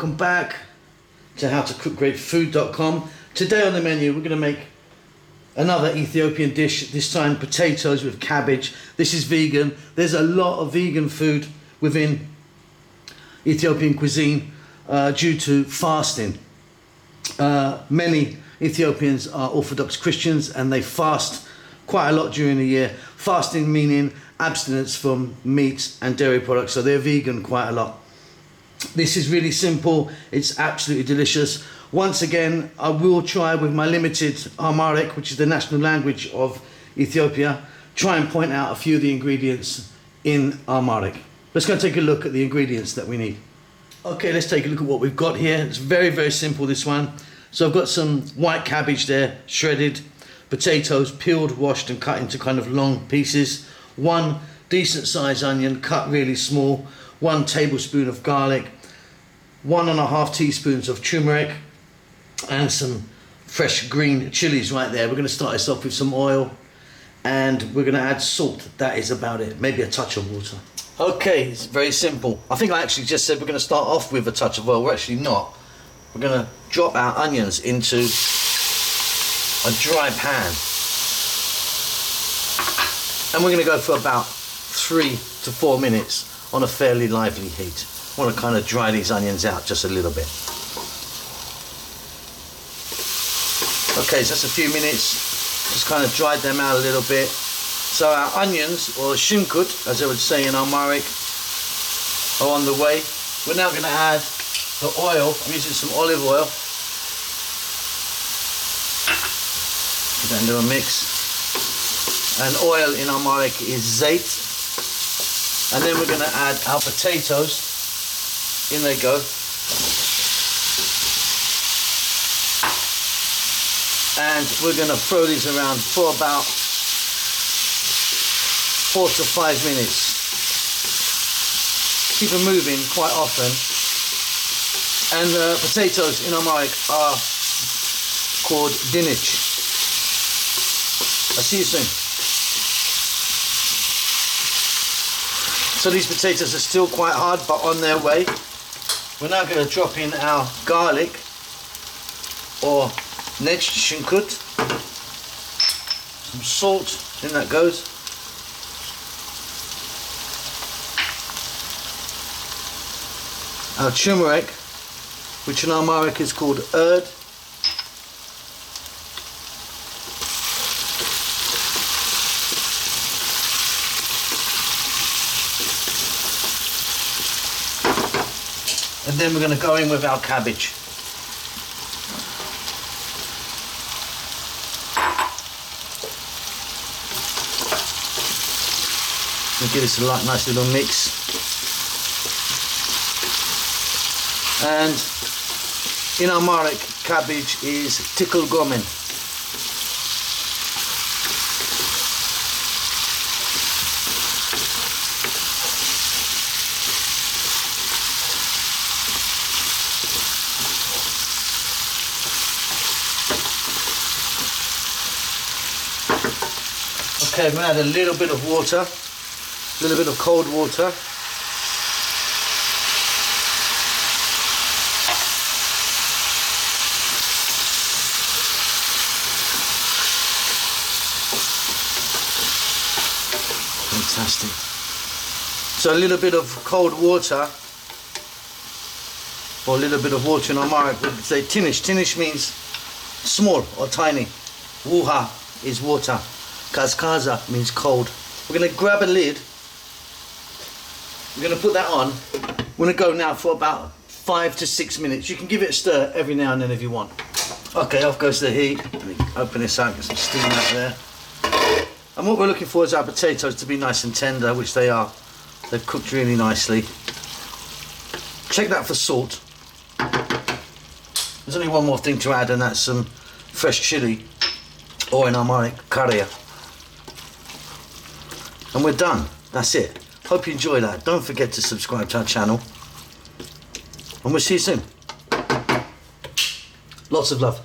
welcome back to howtocookgreatfood.com. Today on the menu we're going to make another Ethiopian dish, this time potatoes with cabbage. This is vegan. There's a lot of vegan food within Ethiopian cuisine due to fasting. Many Ethiopians are Orthodox Christians and they fast quite a lot during the year. Fasting meaning abstinence from meat and dairy products, so they're vegan quite a lot. This is really simple, it's absolutely delicious. Once again, I will try with my limited Amharic, which is the national language of Ethiopia, try and point out a few of the ingredients in Amharic. Let's go and take a look at the ingredients that we need. Okay, let's take a look at what we've got here. It's very, very simple, this one. So I've got some white cabbage there, shredded, potatoes, peeled, washed and cut into kind of long pieces, one decent sized onion cut really small, 1 tablespoon of garlic, 1.5 teaspoons of turmeric, and some fresh green chilies right there. We're going to start this off with some oil and we're going to add salt. That is about it, maybe a touch of water. Okay, it's very simple. I think I actually just said we're going to start off with a touch of oil. We're actually not. We're going to drop our onions into a dry pan and we're going to go for about 3 to 4 minutes on a fairly lively heat. I want to kind of dry these onions out just a little bit. Okay, so that's a few minutes. Just kind of dried them out a little bit. So our onions, or shinkut, as I would say in Amharic, are on the way. We're now going to add the oil. I'm using some olive oil. Put that into a mix. And oil in Amharic is zait. And then we're going to add our potatoes. In they go. And we're going to throw these around for about 4 to 5 minutes. Keep them moving quite often. And the potatoes in Amharic are called dinich. I'll see you soon. So these potatoes are still quite hard, but on their way. We're now going to drop in our garlic, or nech shinkut, some salt, in that goes. Our turmeric, which in Amharic is called erd. And then we're going to go in with our cabbage. We'll give this a nice little mix. And in Amharic, cabbage is tickle gomen. Okay, I'm going to add a little bit of water, a little bit of cold water. Fantastic. So a little bit of cold water, or a little bit of water in Amharic, we would say tinish. Tinish means small or tiny. Wuha is water. Kazkaza means cold. We're going to grab a lid. We're going to put that on. We're going to go now for about 5 to 6 minutes. You can give it a stir every now and then if you want. Okay, off goes the heat. Let me open this out, get some steam out there. And what we're looking for is our potatoes to be nice and tender, which they are. They've cooked really nicely. Check that for salt. There's only one more thing to add, and that's some fresh chili, or in Amharic, karia. And we're done. That's it. Hope you enjoy that. Don't forget to subscribe to our channel. And we'll see you soon. Lots of love.